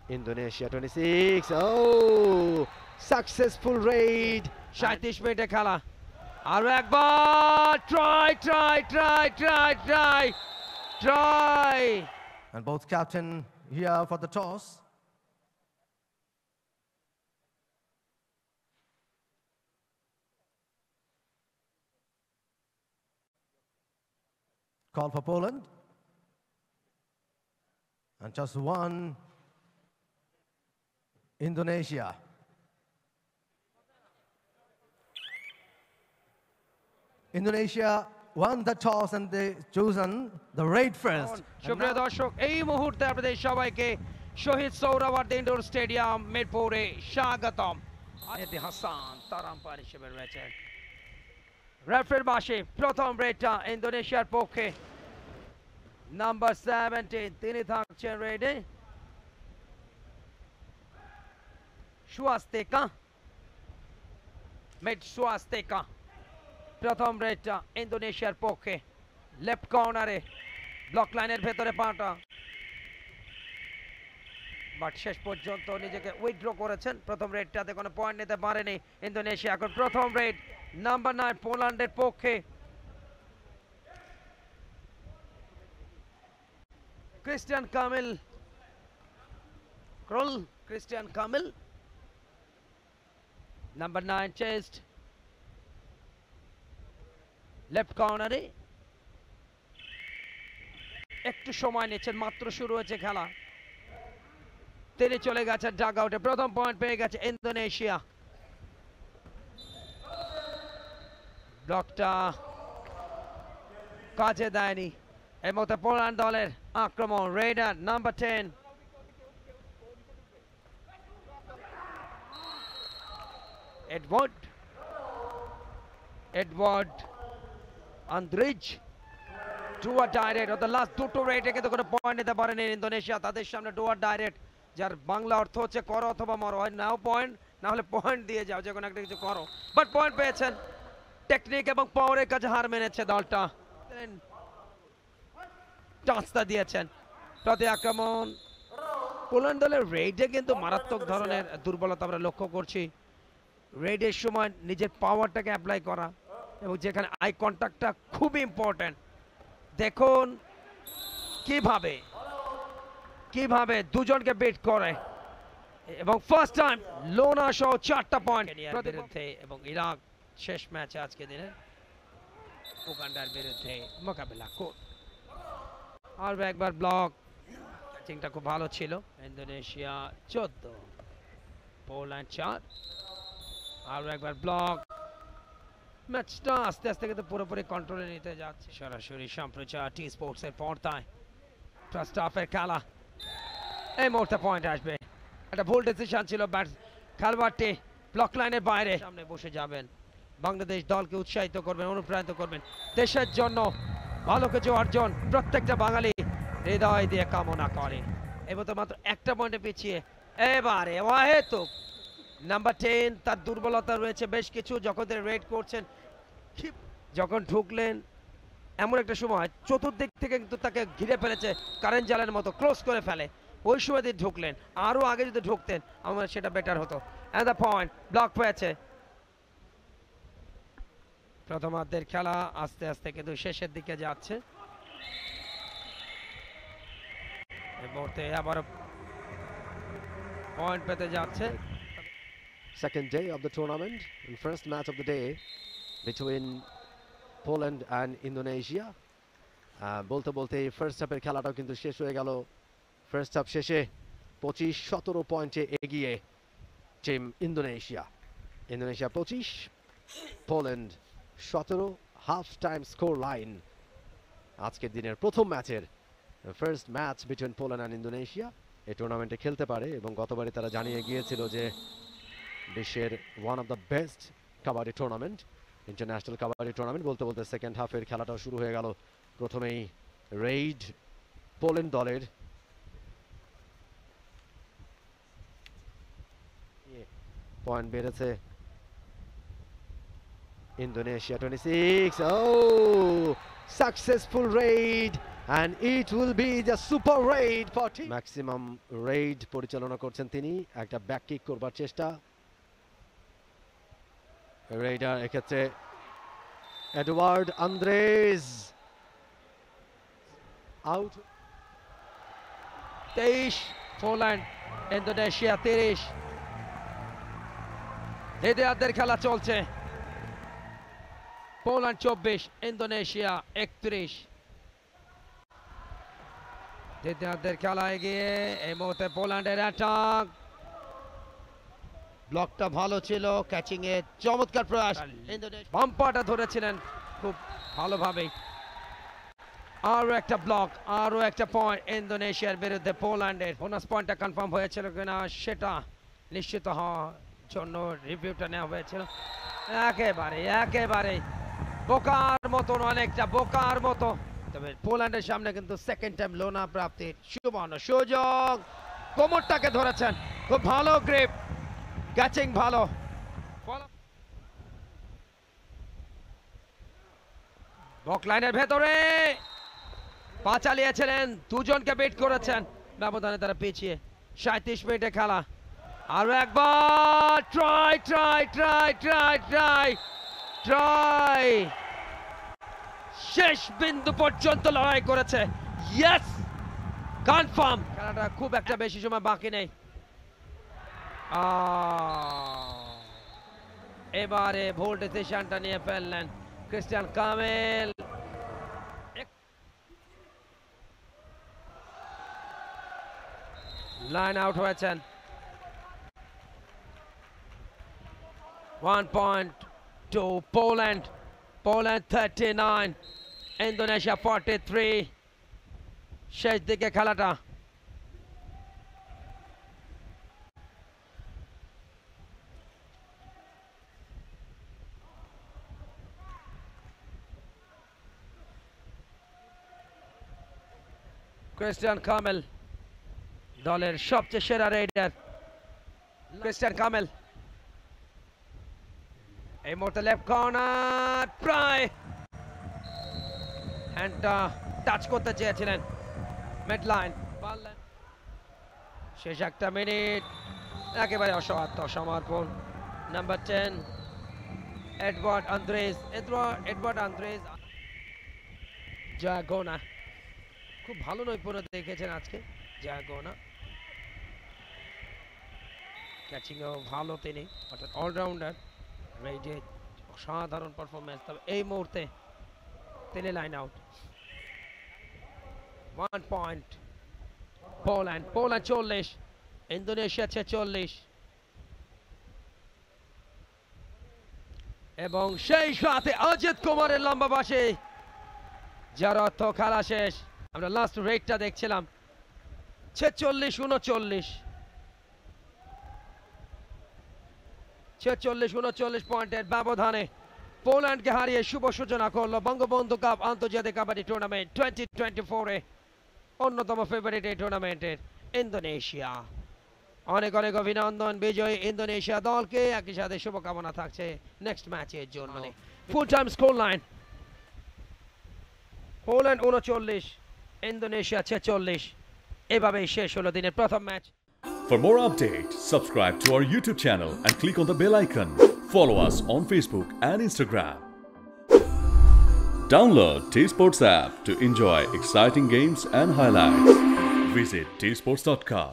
Indonesia 26. Oh, successful raid. 37 মিনিটে খেলা আরো একবার try And both captain here for the toss. Call for Poland. And just one, Indonesia. Indonesia won the toss and they chosen the raid first. সুপ্রিয় দর্শক এই মুহূর্তে আপনাদের সবাইকে শহীদ সোহরাওয়ার্দী ইনডোর স্টেডিয়াম মিরপুরে স্বাগতম। মেহেদী হাসান তার আম্পায়ার হিসেবে রয়েছেন। রেফারির পাশে প্রথম রেডটা ইন্দোনেশিয়ার পক্ষে নাম্বার 17 তিনি থাকছেন রেডে। সুয়াস্তেকা মেট সুয়াস্তেকা প্রথম রেডটা ইন্দোনেশিয়ার পক্ষে লেফট কর্নারে ব্লক লাইনের ভেতরে পাটা, বাট শেষ পর্যন্ত নিজেকে উইথড্র করেছেন। প্রথম রেডটাতে কোনো পয়েন্ট নিতে পারেনি ইন্দোনেশিয়া। এখন প্রথম রেড নাম্বার 9 পোল্যান্ডের পক্ষে Krystian Kamil number 9 chest left কর্নারে একটু সময় নিচ্ছেন, মাত্র শুরু হয়েছে খেলা। তিনি চলে গেছেন ডাগ আউটে। প্রথম পয়েন্ট পেয়ে গেছে ইন্দোনেশিয়া। ব্লকটা কাজে দেয়নি। এই মুহূর্তে পোল্যান্ড দলের আক্রমণ। রেডার নাম্বার 10 এডওয়ার্ড আন্দ্রিজ ডুয়ার ডাইরেক্ট। অর্থাৎ লাস্ট দুটো রেডে কিন্তু কোনো পয়েন্ট নিতে পারেনি ইন্দোনেশিয়া। তাদের সামনে ডুয়ার ডাইরেক্ট, যার বাংলা অর্থ হচ্ছে করো অথবা মরো। হয় নাও পয়েন্ট, না হলে পয়েন্ট দিয়ে যাও, যে কোনো একটা কিছু করো। বাট পয়েন্ট পেয়েছেন। টেকনিক এবং পাওয়ারের কাছে হার মেনেছে দলটা। টাচটা দিয়েছেন। প্রতি আক্রমণ পোল্যান্ড দলের রেডে কিন্তু মারাত্মক ধরনের দুর্বলতা আমরা লক্ষ্য করছি। রেডের সময় নিজের পাওয়ারটাকে অ্যাপ্লাই করা এবং যেখানে আই কন্ট্যাক্টটা খুব ইম্পর্টেন্ট। দেখুন কিভাবে দুজনকে বিট করে এবং ফার্স্ট টাইম লোনা সহ 4টা পয়েন্ট বিরুদ্ধে এবং ইরাক শেষ ম্যাচে আজকে দিনে উগান্ডার বিরুদ্ধে মোকাবেলা করবে। আর একবার ব্লক ব্যাটিংটা খুব ভালো ছিল। Indonesia 14 Poland 4। আর একবার ব্লক। ম্যাচটা আস্তে আস্তে কিন্তু পুরোপুরি কন্ট্রোলে নিতে যাচ্ছে। সরাসরি সম্প্রচার টি স্পোর্টসের পর্দায় ফার্স্ট হাফের খেলা। এই মুহূর্তে পয়েন্ট আসবে। একটা ভুল ডিসিশন ছিল। খেলোয়াড়টি ব্লক লাইনের বাইরে সামনে বসে যাবেন। বাংলাদেশ দলকে উৎসাহিত করবেন, অনুপ্রাণিত করবেন। দেশের জন্য ভালো কিছু অর্জন প্রত্যেকটা বাঙালি হৃদয় দিয়ে কামনা করে। এবার তো মাত্র একটা পয়েন্টে পিছিয়ে এবারে অহেতুক নাম্বার 10 তার দুর্বলতা রয়েছে বেশ কিছু। যখন তিনি রেড করছেন, যখন ঢুকলেন এমন একটা সময় চতুর্দিক থেকে কিন্তু তাকে ঘিরে ফেলেছে, কারেন্ট জালের মতো ক্লোজ করে ফেলে। ওই সময় তিনি ঢুকলেন, আরো আগে যদি ঢুকতেন আমার সেটা বেটার হতো। এন্ড দ্য পয়েন্ট ব্লক পেয়েছে। প্রথমার্ধের খেলা আস্তে আস্তে কিন্তু শেষের দিকে যাচ্ছে। এই মুহূর্তে আবার পয়েন্ট পেতে যাচ্ছে। Second day of the tournament and first match of the day between Poland and Indonesia. বলতে বলতে ফার্স্ট হাফের খেলাটাও কিন্তু শেষ হয়ে গেল। ফার্স্ট হাফ শেষে 25-17 পয়েন্টে এগিয়ে team Indonesia. 25, Poland 17। Half time score line আজকের দিনের প্রথম ম্যাচের first match between Poland and Indonesia. এই টুর্নামেন্টে খেলতে পারে এবং গতবারে তারা জানিয়ে গিয়েছিল যে বিশ্বের one of the best kabaddi tournament, international kabaddi tournament. বলতে বলতে সেকেন্ড হাফের খেলাটাও শুরু হয়ে গেল। প্রথমেই রেইড পোল্যান্ড দলের। পয়েন্ট বেড়েছে Indonesia 26. Oh, successful raid and it will be the super raid for team. Maximum raid পরিচালনা করছেন তিনি, একটা ব্যাক কিক করবার চেষ্টা। রেইডার এক্ষেত্রে Edward Andrés out. 23 Poland, Indonesia 30। দ্বিতীয়ার্ধের খেলা চলছে। Poland 24, Indonesia 31। দ্বিতীয়ার্ধের খেলা এগিয়ে, এই মুহূর্তে পোল্যান্ডের অ্যাটাক। ব্লকটা ভালো ছিল, ক্যাচিং এ চমৎকার প্রয়াস। বাম্পারটা ধরেছিলেন খুব ভালোভাবে। আরো একটা ব্লক, আরো একটা পয়েন্ট ইন্দোনেশিয়ার বিরুদ্ধে পোল্যান্ডের। বোনাস পয়েন্টটা কনফার্ম হয়েছিল কিনা সেটা নিশ্চিত হওয়ার জন্য রিভিউটা নেওয়া হয়েছিল। একেবারে বোকার মতন, অনেকটা বোকার মতো। তবে পোল্যান্ডের সামনে কিন্তু সেকেন্ড টাইম লোনা প্রাপ্তির সুবর্ণ সুযোগ। কোমরটাকে ধরেছেন, খুব ভালো গ্রিপ, ক্যাচিং ভালো। বক লাইনের ভেতরে পা চালিয়েছিলেন, দুজনকে বিট করেছেন, ব্যবধানে তারা পিছিয়ে। 37 মিনিটে খেলা। আরো একবার ট্রাই শেষ বিন্দু পর্যন্ত লড়াই করেছে। Yes, confirm. খেলাটা খুব একটা বেশি সময় বাকি নেই। এবারে ভুল ডিসিশনটা নিয়ে ফেললেন ক্রিস্টিয়ান কামেল। লাইন আউট হয়েছেন। 1 point to Poland. Poland 39, Indonesia 43. শেষ দিকে খেলাটা। ক্রিস্টিয়ান কামেল দলের সবচেয়ে সেরা রেডার। ক্রিস্টিয়ান কামেল এই মুহূর্তে লেফট কর্নার, প্রায় হ্যান্ডটা টাচ করতে চেয়েছিলেন, মিড লাইন পারলেন। শেষ একটা মিনিট, একেবারে অসমর্পণ। Number 10 Edward Andrzej. জাগোনা খুব ভালো নৈপুণ্য দেখেছেন আজকে জাগোনা। ক্যাচিংও ভালো তিনি, অর্থাৎ অলরাউন্ডার। রেডে অসাধারণ পারফরমেন্স। তবে এই মুহূর্তে তিনি line out. 1 point Poland 40, Indonesia 46। এবং সেই সাথে অজিত কুমারের লম্বা বাসে, যার অর্থ খেলা শেষ। আমরা লাস্ট রেটটা দেখছিলাম 46-39। 46-39 পয়েন্টের ব্যবধানে পোল্যান্ডকে হারিয়ে শুভ সূচনা করলো বঙ্গবন্ধু কাপ আন্তর্জাতিক কাবাডি টুর্নামেন্ট 2024-এ অন্যতম ফেভারিট এই টুর্নামেন্টের ইন্দোনেশিয়া। অনেক অভিনন্দন বিজয়ী ইন্দোনেশিয়া দলকে, একই সাথে শুভকামনা থাকছে নেক্সট ম্যাচের জন্য। Full time score line Poland 39, Indonesia 46। এভাবেই শেষ হলো দিনের প্রথম match. For more updates, subscribe to our YouTube channel and click on the bell icon. Follow us on Facebook and Instagram. Download T-Sports app to enjoy exciting games and highlights. Visit tsports.com.